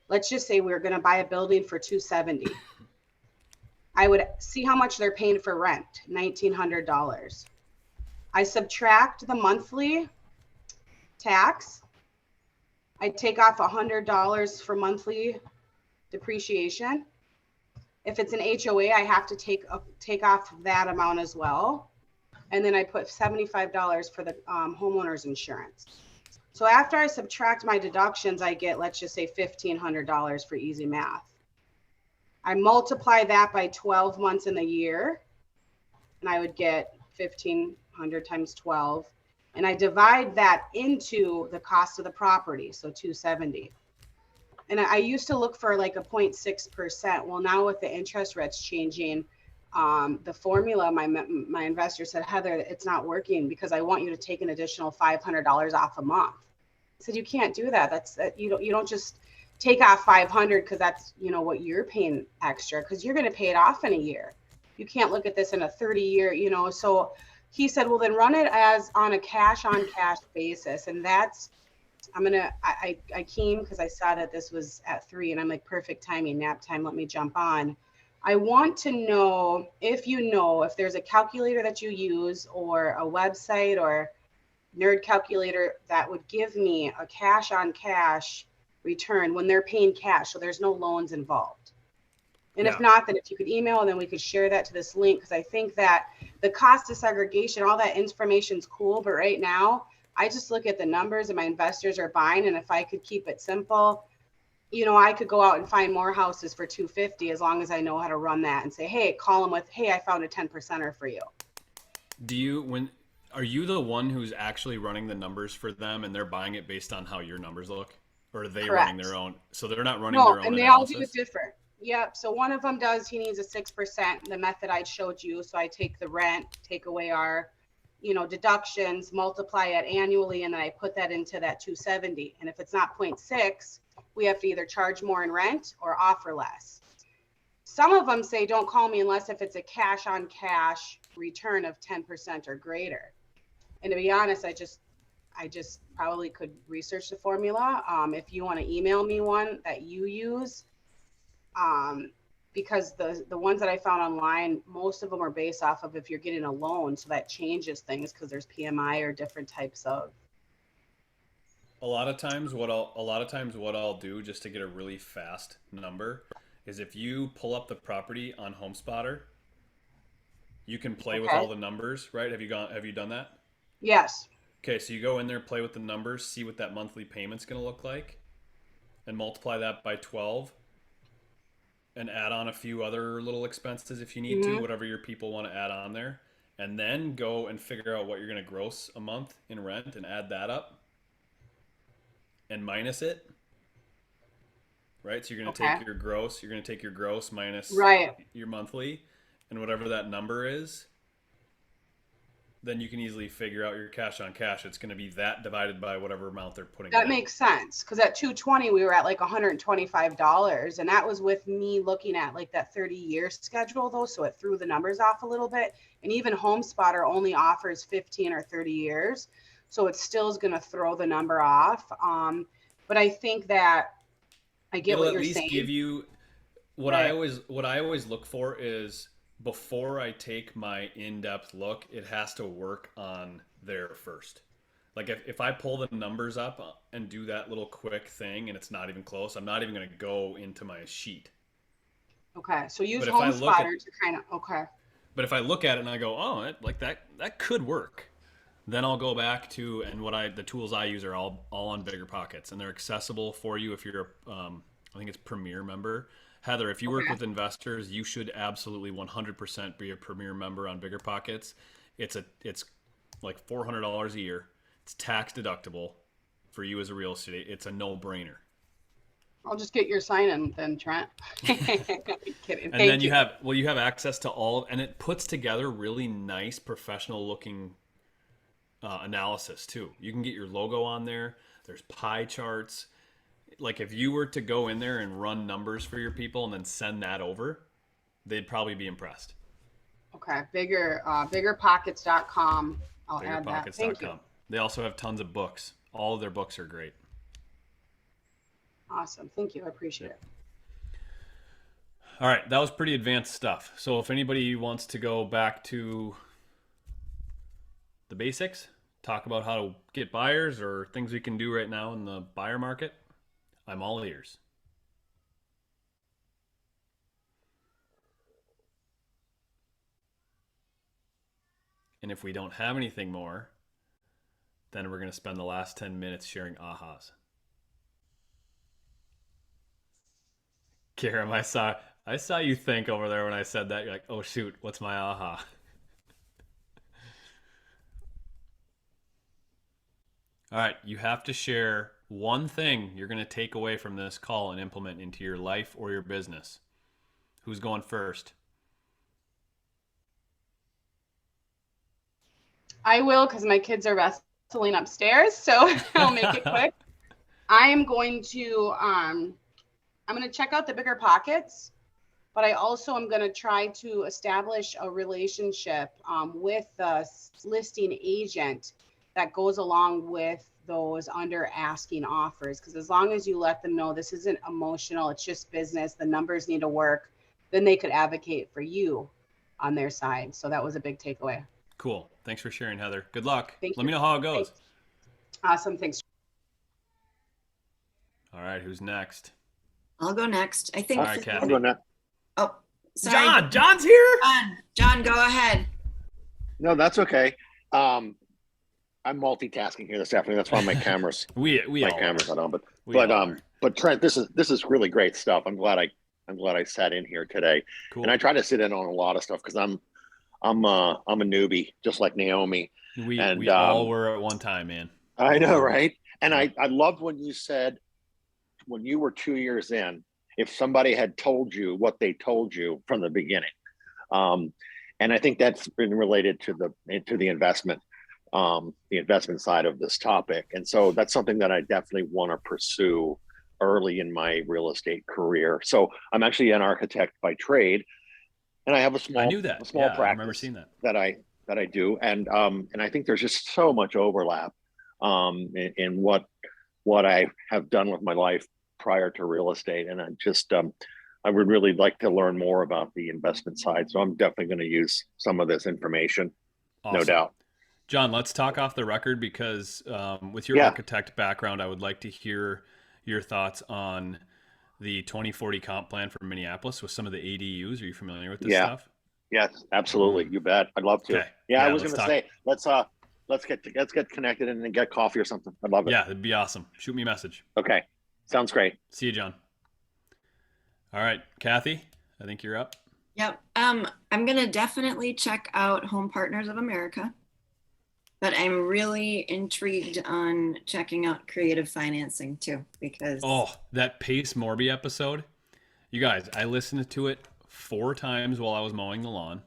let's just say we're going to buy a building for 270. I would see how much they're paying for rent, $1,900. I subtract the monthly tax. I take off $100 for monthly depreciation. If it's an HOA, I have to take off that amount as well. And then I put $75 for the homeowner's insurance. So after I subtract my deductions, I get, let's just say $1,500 for easy math. I multiply that by 12 months in the year, and I would get 1,500 times 12. And I divide that into the cost of the property, so 270. And I used to look for like a 0.6%. Well, now with the interest rates changing, the formula, my investor said, Heather, it's not working because I want you to take an additional $500 off a month. I said, you can't do that. You don't just take off 500 because that's, you know, what you're paying extra because you're going to pay it off in a year. You can't look at this in a 30-year, you know. So he said, well, then run it as on a cash on cash basis. And that's, I came because I saw that this was at 3 and I'm like, perfect timing, nap time, let me jump on. I want to know if there's a calculator that you use or a website or nerd calculator that would give me a cash on cash return when they're paying cash. So there's no loans involved. And if not, then if you could email and then we could share that to this link. Cause I think that the cost of segregation, all that information's cool. But right now I just look at the numbers and my investors are buying. And if I could keep it simple, you know, I could go out and find more houses for 250 as long as I know how to run that and say, hey, call them with, hey, I found a 10%er for you. Are you the one who's actually running the numbers for them and they're buying it based on how your numbers look? Or are they running their own? So they're not running their own and they analysis? all do it different. Yep. So one of them does, he needs a 6%, the method I showed you. So I take the rent, take away our, you know, deductions, multiply it annually, and then I put that into that 270. And if it's not 0.6, we have to either charge more in rent or offer less. Some of them say, don't call me unless if it's a cash on cash return of 10% or greater. And to be honest, I just probably could research the formula. If you want to email me one that you use, because the ones that I found online, most of them are based off of if you're getting a loan. So that changes things because there's PMI or different types of. A lot of times what I'll do just to get a really fast number is if you pull up the property on HomeSpotter, you can play with all the numbers, right? Have you done that? Yes. Okay, so you go in there, play with the numbers, see what that monthly payment's going to look like, and multiply that by 12, and add on a few other little expenses if you need to, whatever your people want to add on there, and then go and figure out what you're going to gross a month in rent and add that up and minus it. Right? So you're going to take your gross minus your monthly, and whatever that number is, then you can easily figure out your cash on cash. It's going to be that divided by whatever amount they're putting. That makes sense. Because at 220, we were at like $125. And that was with me looking at like that 30-year schedule though. So it threw the numbers off a little bit. And even HomeSpotter only offers 15 or 30 years. So it still is going to throw the number off. But I think that I get what you're saying. It'll at least give you what I always look for is, before I take my in-depth look, it has to work on there first. Like if I pull the numbers up and do that little quick thing and it's not even close, I'm not even going to go into my sheet. Okay, so use HomeSpotter to kind of, okay. But if I look at it and I go, oh, that could work, then I'll go back to, and the tools I use are all on BiggerPockets, and they're accessible for you if you're, I think it's Premier member. Heather, if you work with investors, you should absolutely 100% be a Premier member on BiggerPockets. It's like $400 a year. It's tax deductible for you as a real estate. It's a no-brainer. I'll just get your sign-in then, Trent. Kidding. And then you have access to all, and it puts together really nice professional-looking analysis too. You can get your logo on there. There's pie charts. Like if you were to go in there and run numbers for your people and then send that over, they'd probably be impressed. Okay, biggerpockets.com. I'll add that. Thank you. They also have tons of books. All of their books are great. Awesome. Thank you. I appreciate it. All right, that was pretty advanced stuff. So if anybody wants to go back to the basics, talk about how to get buyers or things we can do right now in the buyer market, I'm all ears. And if we don't have anything more, then we're going to spend the last 10 minutes sharing ahas. Karam, I saw you think over there when I said that. You're like, oh shoot, what's my aha? All right, you have to share one thing you're going to take away from this call and implement into your life or your business. Who's going first? I will, because my kids are wrestling upstairs, so I'll make it quick. I am going to I'm going to check out the Bigger Pockets, but I also am going to try to establish a relationship with the listing agent that goes along with those under asking offers. Because as long as you let them know this isn't emotional, it's just business, the numbers need to work, then they could advocate for you on their side. So that was a big takeaway. Cool. Thanks for sharing, Heather. Good luck. Thank Let you. me know how it goes. Thanks. Awesome. Thanks. All right, who's next? I'll go next. I think. All right, Kathy. I'm going to. Oh, sorry. John's here. John, go ahead. No, that's okay. I'm multitasking here this afternoon. That's why my cameras, We my all cameras are. not on. We all are. But Trent, this is really great stuff. I'm glad I sat in here today, Cool. and I try to sit in on a lot of stuff because I'm a newbie, just like Naomi. We and, all were at one time, man. I know, right? And I loved when you said, when you were 2 years in, if somebody had told you what they told you from the beginning. And I think that's been related to the investment side of this topic. And so that's something that I definitely want to pursue early in my real estate career. So I'm actually an architect by trade, and I have a small practice. practice I remember seeing that. that I do. And I think there's just so much overlap in what I have done with my life prior to real estate. And I would really like to learn more about the investment side. So I'm definitely going to use some of this information, Awesome. no doubt. John, let's talk off the record because with your architect background, I would like to hear your thoughts on the 2040 comp plan for Minneapolis with some of the ADUs. Are you familiar with this stuff? Yes, absolutely. You bet. I'd love to. Okay. Yeah, I was let's going to talk. say, let's get connected and then get coffee or something. I'd love it. Yeah, it'd be awesome. Shoot me a message. Okay. Sounds great. See you, John. All right, Kathy, I think you're up. Yep. I'm going to definitely check out Home Partners of America, but I'm really intrigued on checking out creative financing too, because That Pace Morby episode. You guys, I listened to it 4 times while I was mowing the lawn,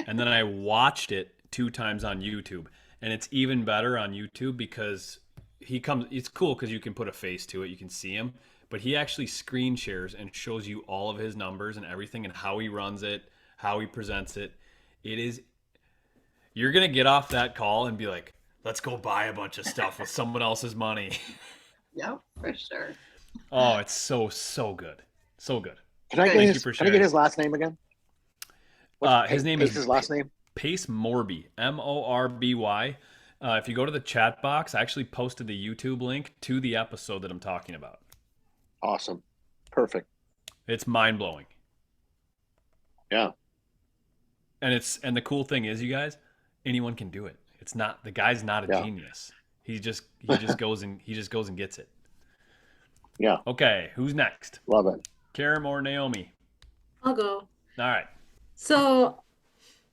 and then I watched it 2 times on YouTube. And it's even better on YouTube because it's cool because you can put a face to it, you can see him, but he actually screen shares and shows you all of his numbers and everything and how he runs it, how he presents it. You're going to get off that call and be like, let's go buy a bunch of stuff with someone else's money. yep, for sure. Oh, it's so good. So good. Can I get his last name again? His name is his last name? Pace Morby, Morby. If you go to the chat box, I actually posted the YouTube link to the episode that I'm talking about. Awesome. Perfect. It's mind-blowing. Yeah. And the cool thing is, you guys, anyone can do it. The guy's not a genius. He just goes and gets it. Yeah. Okay, who's next? Love it. Karam or Naomi? I'll go. All right. So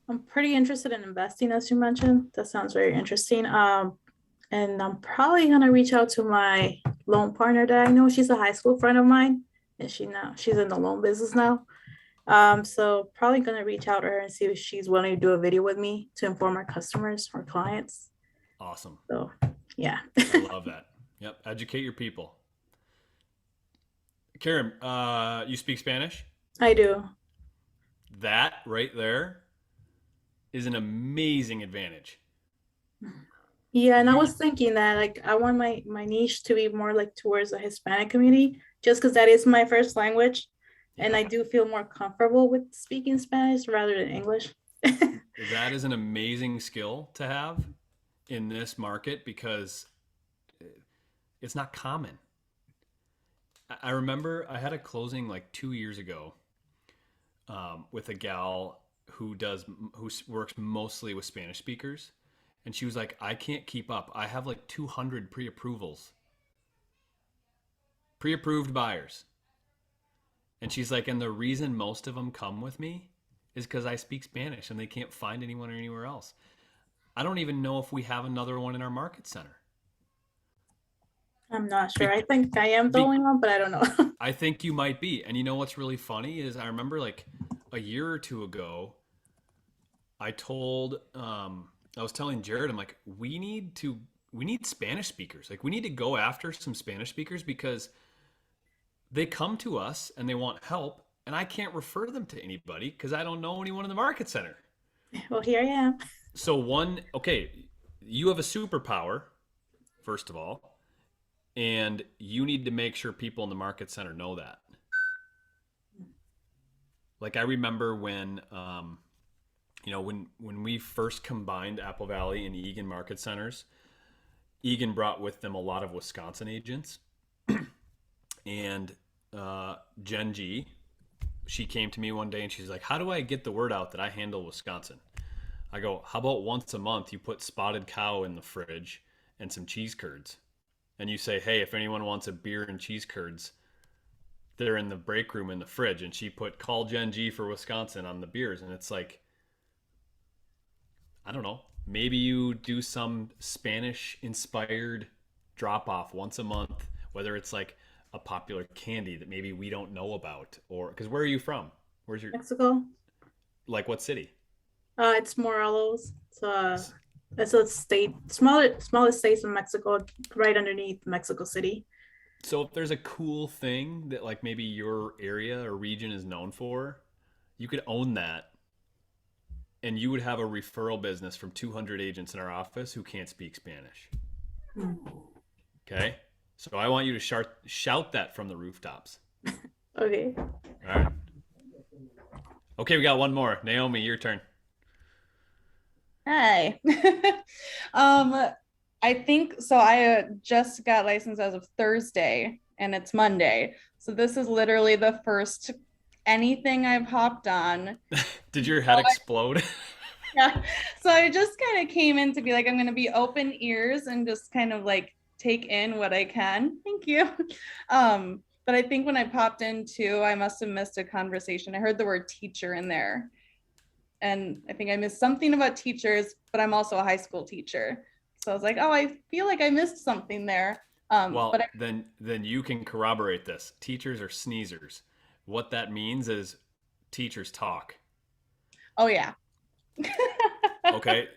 I'm pretty interested in investing, as you mentioned. That sounds very interesting. And I'm probably gonna reach out to my loan partner that I know. She's a high school friend of mine, and she's in the loan business now. So probably gonna reach out to her and see if she's willing to do a video with me to inform our customers or clients. Awesome. So yeah. I love that. Yep. Educate your people. Karam, you speak Spanish? I do. That right there is an amazing advantage. Yeah, and I was thinking that like I want my niche to be more like towards the Hispanic community, just because that is my first language, and I do feel more comfortable with speaking Spanish rather than English. That is an amazing skill to have in this market because it's not common. I remember I had a closing like 2 years ago with a gal who works mostly with Spanish speakers. And she was like, I can't keep up. I have like 200 pre-approvals. Pre-approved buyers. And she's like, and the reason most of them come with me is because I speak Spanish and they can't find anyone anywhere else. I don't even know if we have another one in our market center. I'm not sure. I think I am the only one, but I don't know. I think you might be. And you know what's really funny is I remember like a year or two ago, I was telling Jared, I'm like, we need Spanish speakers. Like we need to go after some Spanish speakers because they come to us and they want help, and I can't refer them to anybody because I don't know anyone in the market center. Well, here I am. So okay, you have a superpower, first of all, and you need to make sure people in the market center know that. Like I remember when, when we first combined Apple Valley and Eagan market centers, Eagan brought with them a lot of Wisconsin agents, and Jen G, she came to me one day and she's like, "How do I get the word out that I handle Wisconsin?" I go, "How about once a month you put Spotted Cow in the fridge and some cheese curds, and you say, hey, if anyone wants a beer and cheese curds, they're in the break room in the fridge." And she put "call Gen G for Wisconsin" on the beers. And it's like, I don't know, maybe you do some Spanish inspired drop off once a month, whether it's like a popular candy that maybe we don't know about, or because where are you from? Where's your, Mexico. like, what city? It's Morelos. It's a state, smallest state in Mexico, right underneath Mexico City. So if there's a cool thing that like maybe your area or region is known for, you could own that, and you would have a referral business from 200 agents in our office who can't speak Spanish. Okay? So I want you to shout that from the rooftops. Okay. All right. Okay, we got one more. Naomi, your turn. Hi. I think so. I just got licensed as of Thursday and it's Monday. So this is literally the first anything I've hopped on. Did your head explode? Yeah. So I just kind of came in to be like, I'm going to be open ears and just kind of like take in what I can. Thank you. But I think when I popped in too, I must have missed a conversation. I heard the word teacher in there. And I think I missed something about teachers, but I'm also a high school teacher. So I was like, oh, I feel like I missed something there. Well, but then you can corroborate this. Teachers are sneezers. What that means is teachers talk. oh yeah. Okay.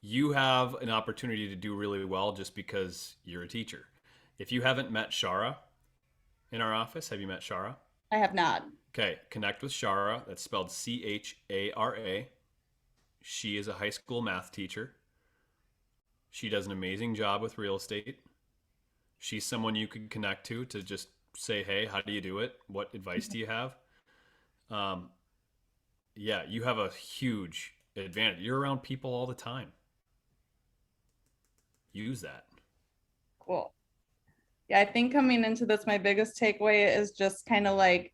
You have an opportunity to do really well just because you're a teacher. If you haven't met Shara in our office, have you met Shara? I have not. Okay, connect with Shara. That's spelled Chara. She is a high school math teacher. She does an amazing job with real estate. She's someone you could connect to just say, hey, how do you do it? What advice do you have? Yeah, you have a huge advantage. You're around people all the time. Use that. Cool. Yeah, I think coming into this, my biggest takeaway is just kind of like,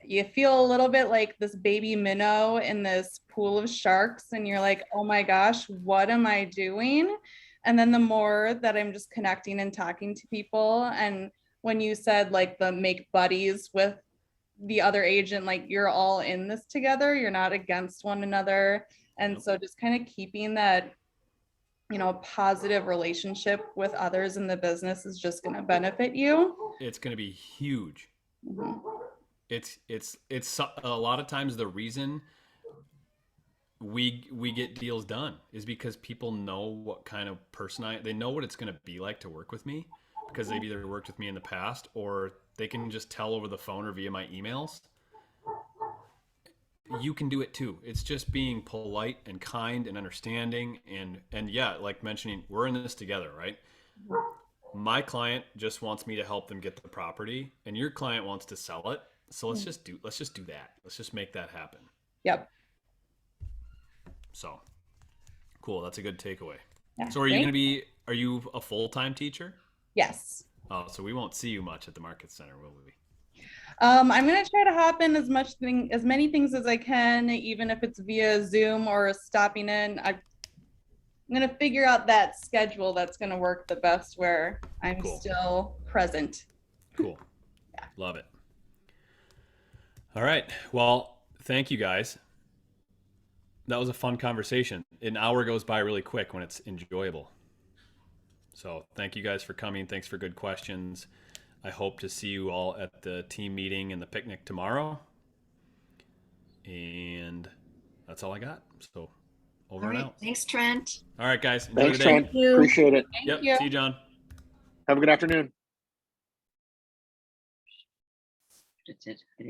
you feel a little bit like this baby minnow in this pool of sharks, and you're like, oh my gosh, what am I doing? And then the more that I'm just connecting and talking to people, and when you said like the make buddies with the other agent, like you're all in this together, you're not against one another. And so just kind of keeping that, positive relationship with others in the business is just going to benefit you. It's going to be huge. Mhm. It's a lot of times the reason we get deals done is because people know what kind of person they know what it's going to be like to work with me, because they've either worked with me in the past or they can just tell over the phone or via my emails. You can do it too. It's just being polite and kind and understanding, and yeah, like mentioning, we're in this together, right? My client just wants me to help them get the property, and your client wants to sell it. So let's just do that. Let's just make that happen. Yep. So cool. That's a good takeaway. Yeah, So are you a full-time teacher? Yes. Oh, so we won't see you much at the market center, will we? I'm going to try to hop in as many things as I can, even if it's via Zoom or stopping in. I'm going to figure out that schedule that's going to work the best where I'm Cool. still present. Cool. Yeah. Love it. All right. Well, thank you guys. That was a fun conversation. An hour goes by really quick when it's enjoyable. So thank you guys for coming. Thanks for good questions. I hope to see you all at the team meeting and the picnic tomorrow. And that's all I got. So over All and right. out. Thanks, Trent. All right, guys. Enjoy Thanks, the day. Trent. you. Appreciate it. Thank Yep. you. See you, John. Have a good afternoon. That's it.